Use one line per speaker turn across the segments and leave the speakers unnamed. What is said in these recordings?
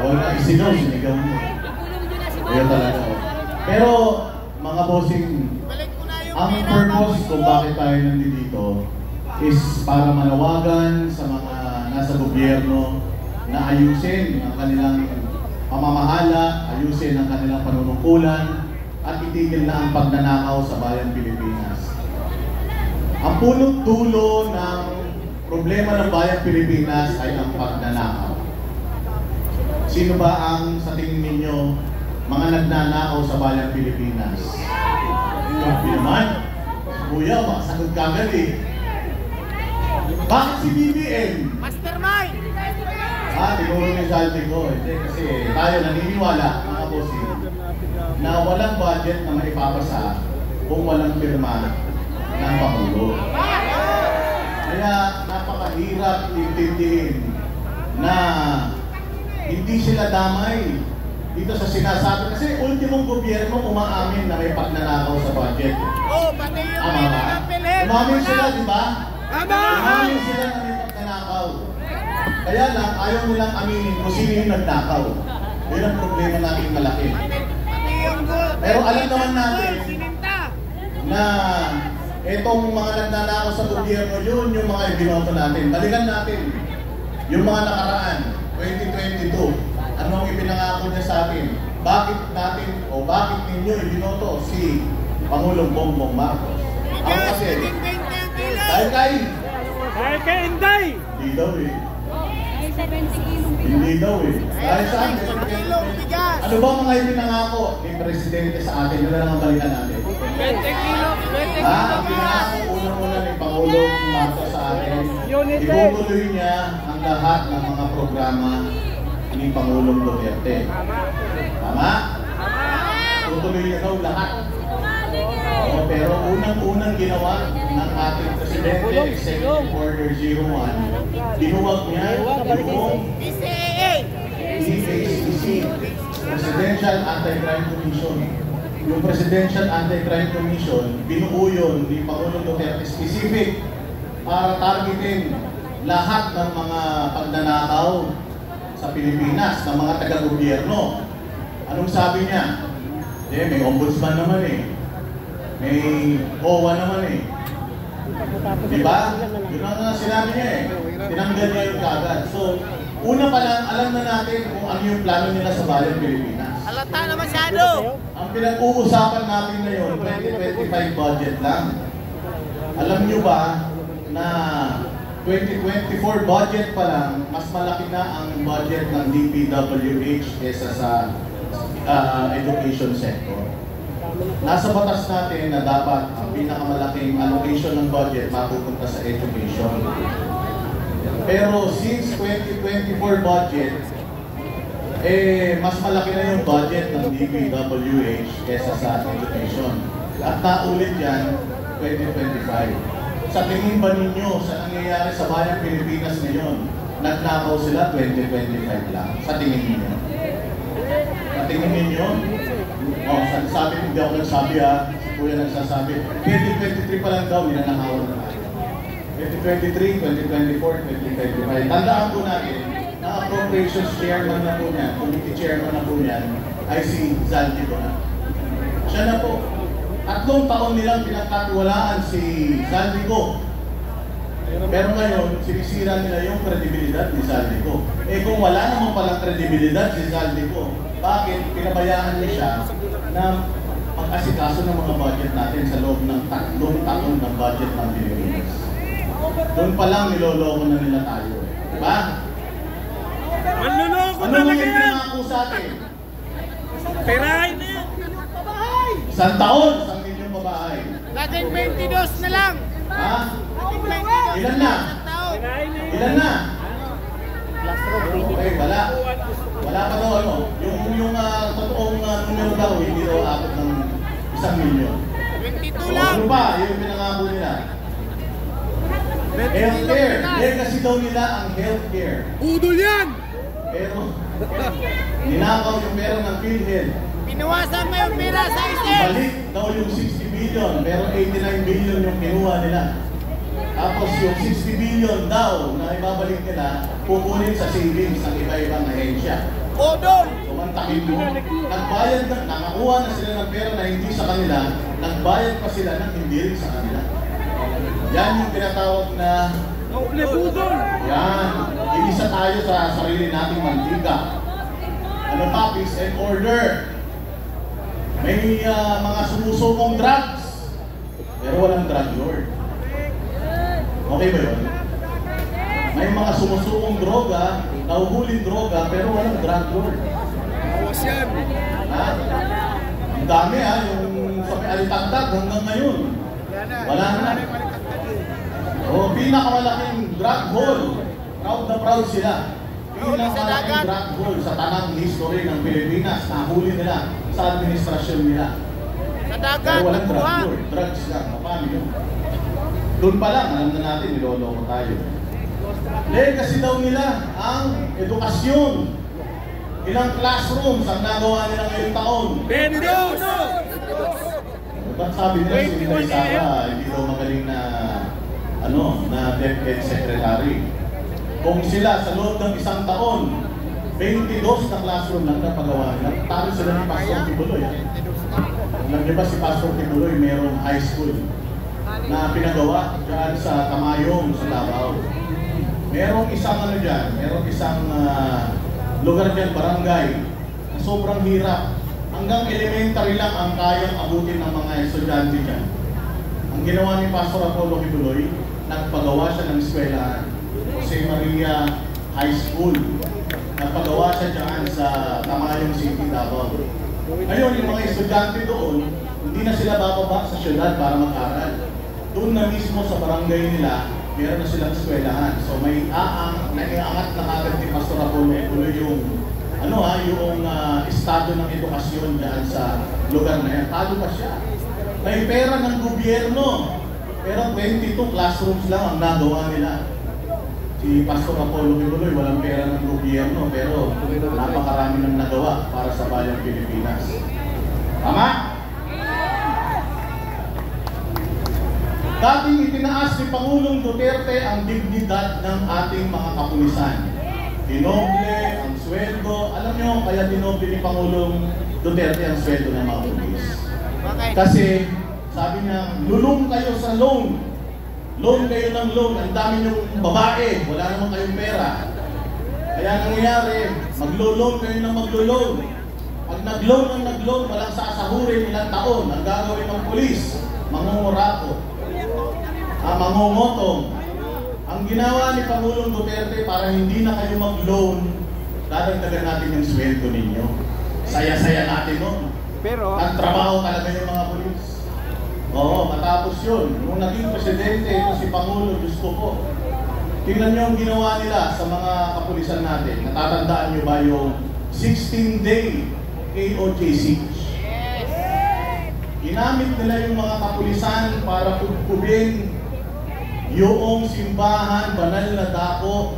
Wala, sinigaw mo. Kaya talaga. Pero, mga bossing, ang purpose kung bakit tayo nandito is para manawagan sa mga nasa gobyerno na ayusin ang kanilang pamamahala, ayusin ang kanilang panunungkulan, at itigil na ang pagnanakaw sa bayang Pilipinas. Ang punot dulo ng problema ng bayang Pilipinas ay ang pagnanakaw. Sino ba ang sa tingin ninyo mga nagnanakaw sa bayang Pilipinas? Grabe naman. Kuya, makasagot kagad eh. Bakit si BBM?
Mastermind!
Siguro yung salty ko. Kasi tayo naniniwala, mga bossing, na walang budget na maipapasa kung walang pirma ng Pangulo. Kaya napakahirap intindihin na hindi sila damay dito sa sinasabi. Kasi ultimong gobyerno umaamin na may pagnanakaw sa budget.
Pati yung
Tama ba? Umamin sila, di ba? Umamin sila na may pagnanakaw. Kaya lang, ayaw nilang aminin kung sino yung nagnakaw. Yun ang problema natin malaki. Pero alam naman natin na itong mga nagnanakaw sa gobyerno, yun yung mga ibinoto natin. Balikan natin yung mga nakaraan, 2022. Ano ang ipinangako niya sa atin? Bakit natin o bakit ninyo ibinoto si Pangulong Bongbong Marcos? Ako kasi, dahil kay Inday! Hindi daw eh. Hindi daw eh. Dahil saan? Ano ba mga ipinangako ni Presidente sa atin? Yun na lang ang balikan natin.
20 kilo!
Ang pinangako una-una ni Pangulong Marcos sa atin, itutuloy niya ang lahat ng mga programa ni Pangulong Duterte. Tama? Tutuloy niya daw lahat. Pero unang-unang ginawa ng ating Presidente, Executive Order 01, binuwag niya yung PACC, Presidential Anti-Crime Commission. Yung Presidential Anti-Crime Commission, binuo yun ni Pangulong Duterte specific para targetin lahat ng mga pagnanakaw sa Pilipinas, ng mga taga-gobyerno. Anong sabi niya? May ombudsman naman eh. May OWA naman eh. Diba? Yun ang sinabi niya eh. Tinanggal niya yung kagad. So, una pa lang, alam na natin kung ano yung plano nila sa bayang Pilipinas.
Halata na masyado!
Ang pinag-uusapan natin ngayon, 2025 budget lang. Alam niyo ba na 2024 budget pa lang, mas malaki na ang budget ng DPWH kesa sa education sector. Nasa batas natin na dapat ang pinakamalaking allocation ng budget mapupunta sa education. Pero since 2024 budget, mas malaki na yung budget ng DPWH kesa sa education. At naulit yan, 2025. Sa tingin ba ninyo sa nangyayari sa bayang Pilipinas ngayon, nagnakaw sila 2025 lang? Sa tingin ninyo? Sa tingin ninyo? Sabi, hindi ako nagsabi ha. Si Kuya nagsasabi. 2023 pa lang daw, ninanakawan na tayo. 2023, 2024, 2025. Tandaan po natin na appropriations chairman na po niyan, committee chairman na po niyan, ay si Zaldico na. Siya na po. 3 taon nilang pinagkatiwalaan si Zaldico. Pero ngayon, sinisira nila yung kredibilidad ni Zaldico. Kung wala naman palang kredibilidad si Zaldico, bakit pinabayaan niya siya na mag-asikaso ng mga budget natin sa loob ng 3 taon ng budget ng Pilipinas? Doon pa lang niloloko na nila tayo. Diba?
Manluloko
ano
talaga
mga
yan!
pinangako sa atin?
Perahin na yan!
1 taon, 1 milyong babae.
Laging 22 na lang!
Ha?
Laging 22
Ilan na? Ilan na? Okay, wala. Wala pa daw ano. Yung totoong numero daw, hindi daw abot ng 1 milyon.
22 lang!
Ano pa? Yung pinangako nila. Healthcare. Legacy daw nila ang healthcare.
Budol yan!
Pero, ninakaw yung pera ng PhilHealth.
Pinuwasan mo yung pera sa isip!
Balik daw yung 60 billion, pero 89 billion yung kinuha nila. Tapos yung 60 billion daw na ibabalik nila, pupunin sa savings ng iba-ibang ahensya.
Bodol!
Kumantakin mo, nagbayad na, nakakuha na sila ng pera na hindi sa kanila, nagbayad pa sila ng hindi rin sa kanila. Yan yung tinatawag na
Budol!
yan, inisa tayo sa sarili nating mantika. Ano pa, peace and order. May mga sumusukong drugs, pero walang drug lord. Okay ba yun? May mga sumusukong droga, nahuhuling droga, pero walang drug lord.
Awas yan!
Ha? Ang dami yung sa may Alitagtag hanggang ngayon. Wala na. Pinakamalaking drug hole. Proud na proud sila. Pinakamalaking drug hole sa tanang history ng Pilipinas. Nahuli nila sa administrasyon nila.
Sa dagat!
Pero walang drug lord. Drugs lang. Paano yun? Doon pa lang, alam na natin, niloloko tayo. Legacy daw nila ang edukasyon. Ilang classrooms ang nagawa nila ngayong taon.
22!
Ba't sabi nila si Inday Sara, hindi daw magaling na na DepEd Secretary. Kung sila sa loob ng isang taon, 22 na classroom lang napagawa nila. Talo sila ni Pastor Tibuloy. Alam niyo ba si Pastor Tibuloy mayroong high school na pinagawa dyan sa Tamayong, sa Davao. Merong isang merong isang lugar dyan, barangay, na sobrang hirap. Hanggang elementary lang ang kayang abutin ng mga estudyante dyan. Ang ginawa ni Pastor Apollo Kibuloy, nagpagawa siya ng eskwelahan. Jose Maria High School. Nagpagawa siya dyan sa Tamayong City, Davao. Ngayon, yung mga estudyante doon, hindi na sila bababa sa syudad para mag-aral. Doon na mismo sa barangay nila, meron na silang eskwelahan. So may naiangat na kagad ni Pastor Apollo Kibuloy yung yung estado ng edukasyon dyan sa lugar na yan. Talo pa siya. May pera ng gobyerno. Pero 22 classrooms lang ang nagawa nila. Si Pastor Apollo Kibuloy, walang pera ng gobyerno, pero napakarami ng nagawa para sa bayang Pilipinas. Tama? Dating itinaas ni Pangulong Duterte ang dignidad ng ating mga kapulisan. Dinoble ang sweldo. Alam nyo, kaya dinoble ni Pangulong Duterte ang sweldo ng mga pulis. Kasi sabi niya, lulong kayo sa loan. Loan kayo ng loan. Ang dami niyong babae. Wala naman kayong pera. Kaya nangyayari, maglo-loan kayo ng maglo-loan. Pag nag-loan ng nag-loan, walang sasahurin ilang taon. Ang gagawin ng pulis, mangungurako. Mangungotong. Ang ginawa ni Pangulong Duterte para hindi na kayo mag-loan, dadagdagan natin yung sweldo ninyo. Saya-saya natin nun.
Pero
nagtrabaho talaga yung mga pulis. Oo, matapos yun. Nung naging presidente, ito si Pangulo, Diyos ko po. Tingnan nyo ang ginawa nila sa mga kapulisan natin. Natatandaan nyo ba yung 16-day KOJ siege? Ginamit nila yung mga kapulisan para pupubin yung simbahan, banal na dako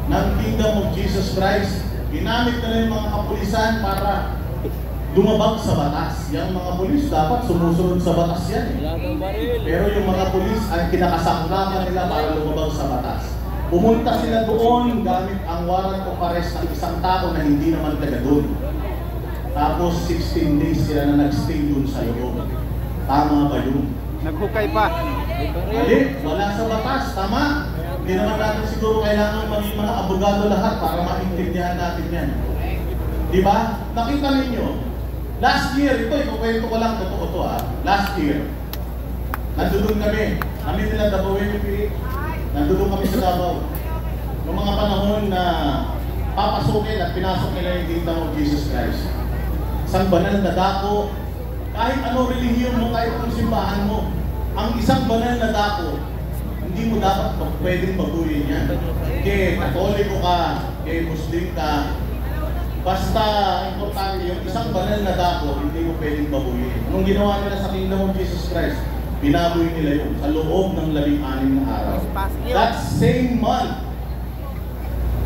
ng Kingdom of Jesus Christ. Ginamit nila yung mga kapulisan para dumabag sa batas. Yung mga pulis dapat sumusunod sa batas yan. Pero yung mga pulis ay kinakasaklakan nila para lumabag sa batas. Pumunta sila doon gamit ang warrant of arrest ng isang tao na hindi naman taga doon. Tapos 16 days sila na nagstay doon sa loob. Tama ba yun?
naghukay pa.
Mali, wala sa batas, tama. Hindi naman natin siguro kailangan maging mga abogado lahat para maintindihan natin yan. Di ba? Nakita ninyo, last year, ito, ikukwento ko lang, totoo to ha. Last year, nandun kami nila Davao, nandun kami sa Davao. Noong mga panahon na papasukin at pinasok nila yung Kingdom of Jesus Christ. Isang banal na dako, kahit ano relihiyon mo, kahit anong simbahan mo, ang isang banal na dako, hindi mo dapat pwedeng baguhin yan. Kaya Katoliko ka, kaya Muslim ka, basta importante yung isang banal na dako, hindi mo pwedeng baguhin. Anong ginawa nila sa Kingdom of Jesus Christ? Binaboy nila yun sa loob ng 16 na araw. That same month,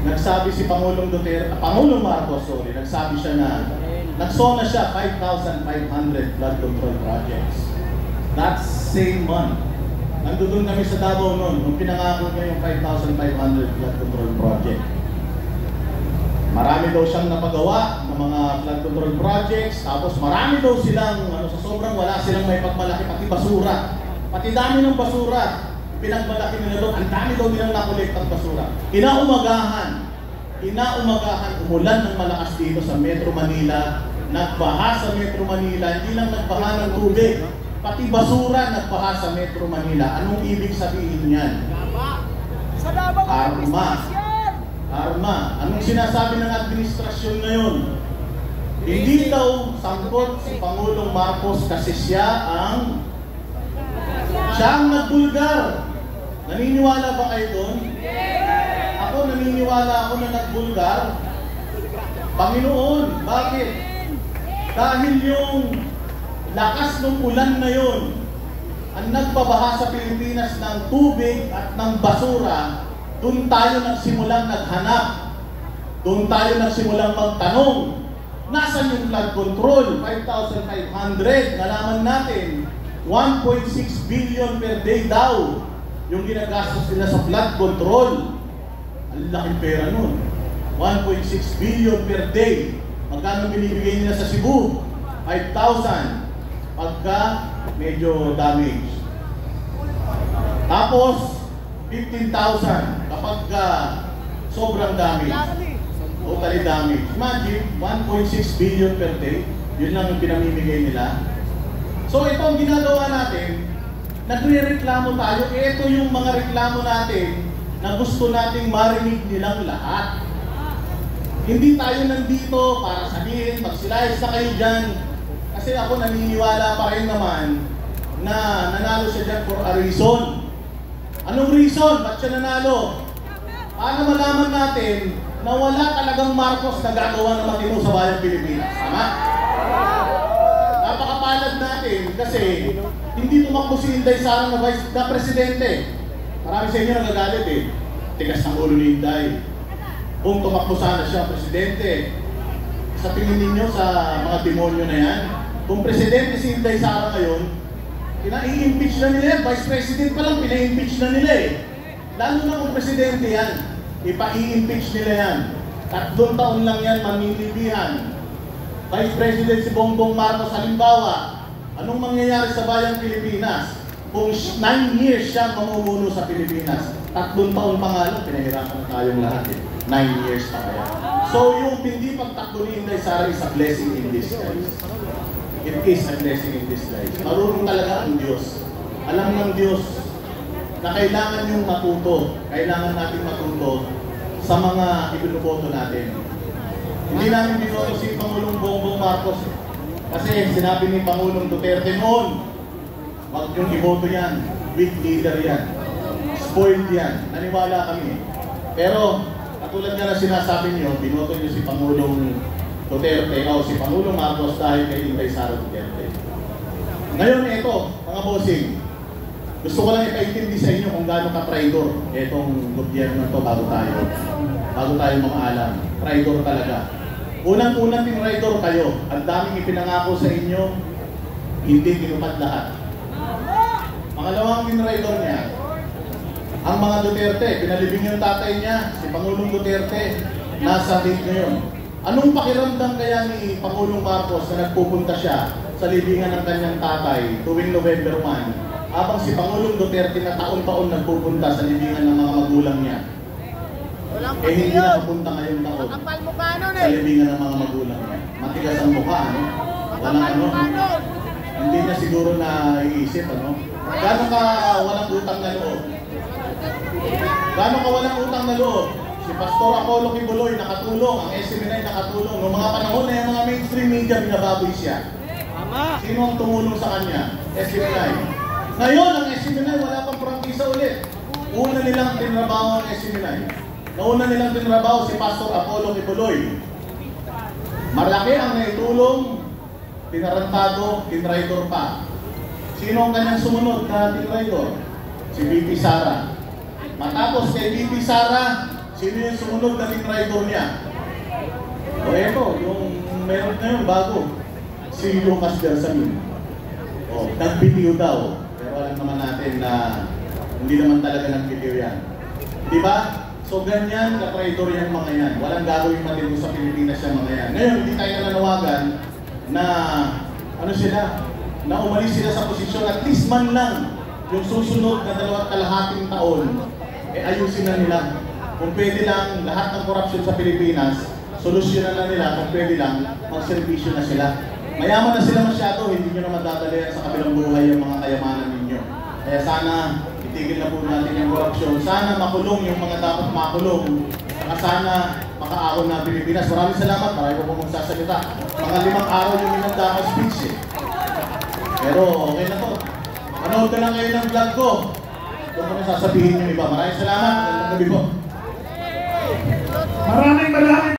nagsabi si Pangulong Duterte, Pangulong Marcos, nagsabi siya na nagsona siya 5,500 flood control projects. That same month, nandun kami sa Davao noon, nung pinangako niya yung 5,500 flood control project. Marami daw siyang napagawa ng mga flood control projects, tapos marami daw silang, sa sobrang wala silang may pagmalaki, pati basura. Pati dami ng basura, pinagmalaki nila doon, ang dami daw nilang nakolekt ang basura. Inaumagahan, umulan ng malakas dito sa Metro Manila, nagbaha sa Metro Manila, hindi lang nagbaha ng tubig, pati basura nagbaha sa Metro Manila. Anong ibig sabihin yan? Karma. Anong sinasabi ng administrasyon ngayon? Hindi daw sangkot si Pangulong Marcos kasi siya ang nagbulgar. Naniniwala ba kayo doon? Ako naniniwala ako na nagbulgar. Panginoon, bakit? Dahil yung lakas ng ulan na yon ang nagpabaha sa Pilipinas ng tubig at ng basura, doon tayo nagsimulang naghanap. Doon tayo nagsimulang magtanong. Nasaan yung flood control? 5,500. Nalaman natin, 1.6 billion per day daw yung ginagastos nila sa flood control. Ang laking pera nun. 1.6 billion per day. Magkano binibigay nila sa Cebu? 5,000. Pagka medyo damage. Tapos, 15,000 kapag sobrang damage. Totally damage. Imagine, 1.6 billion per day. Yun lang yung pinamimigay nila. So ito ang ginagawa natin, nagre-reklamo tayo. Ito yung mga reklamo natin na gusto nating marinig nilang lahat. Hindi tayo nandito para sabihin, magsilayas na kayo dyan. Kasi ako naniniwala pa rin naman na nanalo siya dyan for a reason. Anong reason? Ba't siya nanalo? Para malaman natin na wala talagang Marcos na gagawa ng matino sa bayang Pilipinas. Tama? Napakapalad natin kasi hindi tumakbo si Inday Sara na presidente. Marami sa inyo nagagalit eh. Tigas ng ulo ni Inday. Kung tumakbo sana siya presidente, sa tingin ninyo sa mga demonyo na yan, kung presidente si Inday Sara ngayon, i-impeach na nila yan. Vice President pa lang, pina-impeach na nila eh. Lalo na kung presidente yan, ipa-i-impeach nila yan. 3 taon lang yan, mamimilihan. Vice President si Bongbong Marcos, halimbawa, anong mangyayari sa bayang Pilipinas? Kung 9 years siya mamumuno sa Pilipinas, 3 taon pa nga lang, pinahirapan na tayong lahat eh. 9 years pa kaya. So yung hindi pagtakbo ni Inday Sara is a blessing in disguise. It is a blessing in disguise. Marunong talaga ang Diyos. Alam ng Diyos na kailangan yung matuto. Kailangan natin matuto sa mga ibinuboto natin. Hindi namin binoto si Pangulong Bongbong Marcos. Kasi sinabi ni Pangulong Duterte noon, wag yung iboto yan. Weak leader yan. Spoiled yan. Naniwala kami. Pero katulad nga na sinasabi niyo, binoto niyo si Pangulong Duterte o si Pangulong Marcos dahil kay Inday Sara Duterte. Ngayon ito, mga bossing, gusto ko lang ipaintindi sa inyo kung gaano ka-traidor itong gobyerno na to bago tayo mamaalam. Traidor talaga. Unang-unang tinraidor kayo. Ang daming ipinangako sa inyo, hindi tinupad lahat. Pangalawang tinraidor niya, ang mga Duterte, pinalibing yung tatay niya, si Pangulong Duterte, nasa date ngayon. Anong pakiramdam kaya ni Pangulong Marcos na nagpupunta siya sa libingan ng kanyang tatay tuwing November 1, habang si Pangulong Duterte na taon-taon nagpupunta sa libingan ng mga magulang niya? Hindi nakapunta ngayong taon sa libingan ng mga magulang niya. Matigas ang mukha, ano? Hindi na siguro na iisip, ano? Gano'n ka walang utang na loob? Gano'n ka walang utang na loob? Si Pastor Apollo Kibuloy nakatulong, ang SMNI nakatulong. Noong mga panahon na yung mga mainstream media, binababoy siya. Sino ang tumulong sa kanya? SMNI. Ngayon, ang SMNI wala pang prangkisa ulit. Una nilang tinrabaho ang SMNI. Nauna nilang tinrabaho si Pastor Apollo Kibuloy. Malaki ang naitulong, tinarantado, tinraidor pa. Sino ang kanyang sumunod na tinraidor? Si VP Sara. Matapos kay VP Sara, sino yung sumunod na tinraidor niya? O eto, yung meron na yun bago. Si Lucas Bersamin. O, nagbitiw daw. Pero alam naman natin na hindi naman talaga nagbitiw yan. Di ba? So ganyan ka-traitor yung mga yan. Walang gagawin matindi sa Pilipinas yung mga yan. Ngayon, hindi tayo nananawagan na ano sila, na umalis sila sa posisyon at least man lang yung susunod na 2.5 taon, ayusin na nila. Kung pwede lang, lahat ng korupsyon sa Pilipinas, solusyonan na nila. Kung pwede lang, magservisyo na sila. Mayaman na sila masyado, hindi nyo na madadalian sa kabilang buhay yung mga kayamanan ninyo. Kaya sana, itigil na po natin yung korupsyon. Sana makulong yung mga dapat makulong. Saka sana makaahon na Pilipinas. Maraming salamat, marami po pong magsasalita. Mga 5 araw yung minanda ako speech eh. Pero okay na to. Manood ka lang kayo ng vlog ko. Kung ano sasabihin yung iba. Maraming salamat. Magandang gabi po.
Maraming